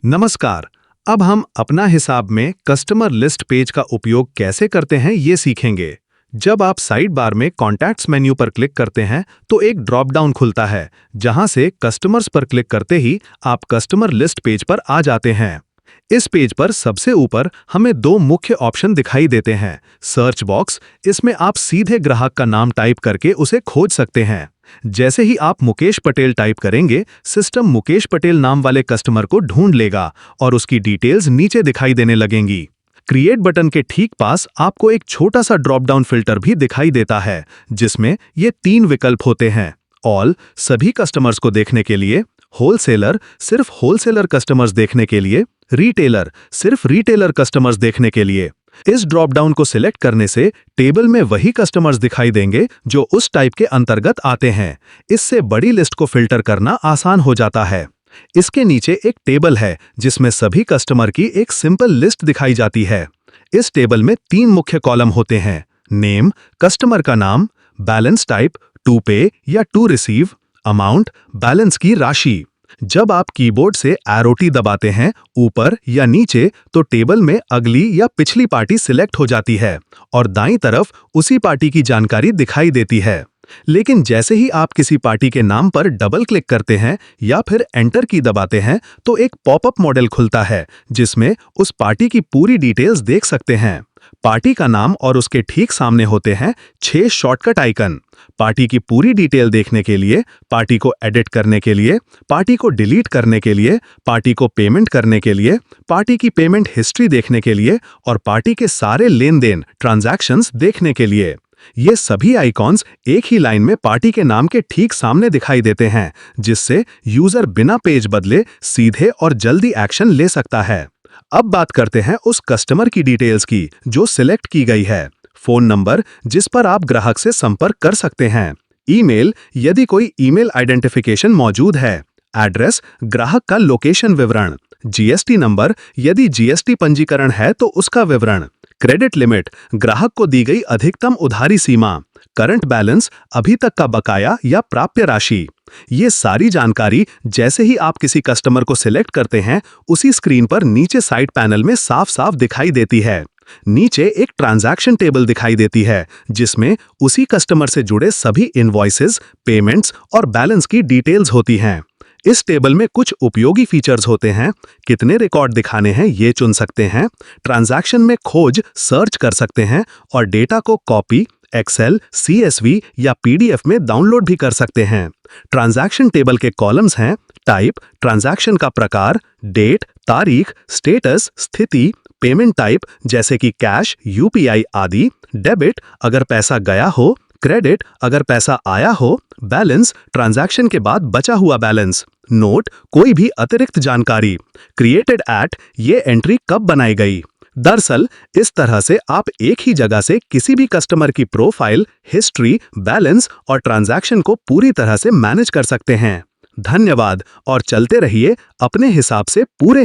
नमस्कार। अब हम अपना हिसाब में कस्टमर लिस्ट पेज का उपयोग कैसे करते हैं ये सीखेंगे। जब आप साइड बार में कॉन्टैक्ट्स मेन्यू पर क्लिक करते हैं तो एक ड्रॉप डाउन खुलता है, जहां से कस्टमर्स पर क्लिक करते ही आप कस्टमर लिस्ट पेज पर आ जाते हैं। इस पेज पर सबसे ऊपर हमें दो मुख्य ऑप्शन दिखाई देते हैं। सर्च बॉक्स, इसमें आप सीधे ग्राहक का नाम टाइप करके उसे खोज सकते हैं। जैसे ही आप मुकेश पटेल टाइप करेंगे, सिस्टम मुकेश पटेल नाम वाले कस्टमर को ढूंढ लेगा और उसकी डिटेल्स नीचे दिखाई देने लगेंगी। क्रिएट बटन के ठीक पास आपको एक छोटा सा ड्रॉप डाउन फिल्टर भी दिखाई देता है, जिसमें ये तीन विकल्प होते हैं। ऑल, सभी कस्टमर्स को देखने के लिए। होलसेलर, सिर्फ होलसेलर कस्टमर्स देखने के लिए। रिटेलर, सिर्फ रिटेलर कस्टमर्स देखने के लिए। इस ड्रॉप डाउन को सिलेक्ट करने से टेबल में वही कस्टमर्स दिखाई देंगे जो उस टाइप के अंतर्गत आते हैं। इससे बड़ी लिस्ट को फिल्टर करना आसान हो जाता है। इसके नीचे एक टेबल है जिसमें सभी कस्टमर की एक सिंपल लिस्ट दिखाई जाती है। इस टेबल में तीन मुख्य कॉलम होते हैं। नेम, कस्टमर का नाम। बैलेंस टाइप, टू पे या टू रिसीव। अमाउंट, बैलेंस की राशि। जब आप कीबोर्ड से एरो की दबाते हैं ऊपर या नीचे तो टेबल में अगली या पिछली पार्टी सिलेक्ट हो जाती है और दाईं तरफ उसी पार्टी की जानकारी दिखाई देती है। लेकिन जैसे ही आप किसी पार्टी के नाम पर डबल क्लिक करते हैं या फिर एंटर की दबाते हैं तो एक पॉपअप मॉडल खुलता है, जिसमें उस पार्टी की पूरी डिटेल्स देख सकते हैं। पार्टी का नाम और उसके ठीक सामने होते हैं 6 शॉर्टकट आइकन। पार्टी की पूरी डिटेल देखने के लिए, पार्टी को एडिट करने के लिए, पार्टी को डिलीट करने के लिए, पार्टी को पेमेंट करने के लिए, पार्टी की पेमेंट हिस्ट्री देखने के लिए और पार्टी के सारे लेन देन ट्रांजैक्शंस देखने के लिए। ये सभी आइकॉन्स एक ही लाइन में पार्टी के नाम के ठीक सामने दिखाई देते हैं, जिससे यूजर बिना पेज बदले सीधे और जल्दी एक्शन ले सकता है। अब बात करते हैं उस कस्टमर की डिटेल्स की जो सिलेक्ट की गई है। फोन नंबर, जिस पर आप ग्राहक से संपर्क कर सकते हैं। ईमेल, यदि कोई ईमेल आइडेंटिफिकेशन मौजूद है। एड्रेस, ग्राहक का लोकेशन विवरण। जीएसटी नंबर, यदि जीएसटी पंजीकरण है तो उसका विवरण। क्रेडिट लिमिट, ग्राहक को दी गई अधिकतम उधारी सीमा। करंट बैलेंस, अभी तक का बकाया या प्राप्य राशि। ये सारी जानकारी जैसे ही आप किसी कस्टमर को सिलेक्ट करते हैं, उसी स्क्रीन पर नीचे साइड पैनल में साफ साफ दिखाई देती है। नीचे एक ट्रांजैक्शन टेबल दिखाई देती है, जिसमें उसी कस्टमर से जुड़े सभी इनवॉइसेस, पेमेंट्स और बैलेंस की डिटेल्स होती हैं। इस टेबल में कुछ उपयोगी फीचर्स होते हैं। कितने रिकॉर्ड दिखाने हैं ये चुन सकते हैं। ट्रांजैक्शन में खोज, सर्च कर सकते हैं और डेटा को कॉपी, एक्सेल, सीएसवी या पीडीएफ में डाउनलोड भी कर सकते हैं। ट्रांजैक्शन टेबल के कॉलम्स हैं टाइप, ट्रांजैक्शन का प्रकार, डेट, तारीख, स्टेटस, स्थिति, पेमेंट टाइप जैसे कि कैश, यूपीआई आदि, डेबिट अगर पैसा गया हो, क्रेडिट अगर पैसा आया हो, बैलेंस ट्रांजैक्शन के बाद बचा हुआ बैलेंस, नोट कोई भी अतिरिक्त जानकारी, क्रिएटेड एट ये एंट्री कब बनाई गई। दरअसल इस तरह से आप एक ही जगह से किसी भी कस्टमर की प्रोफाइल, हिस्ट्री, बैलेंस और ट्रांजैक्शन को पूरी तरह से मैनेज कर सकते हैं। धन्यवाद और चलते रहिए अपने हिसाब से पूरे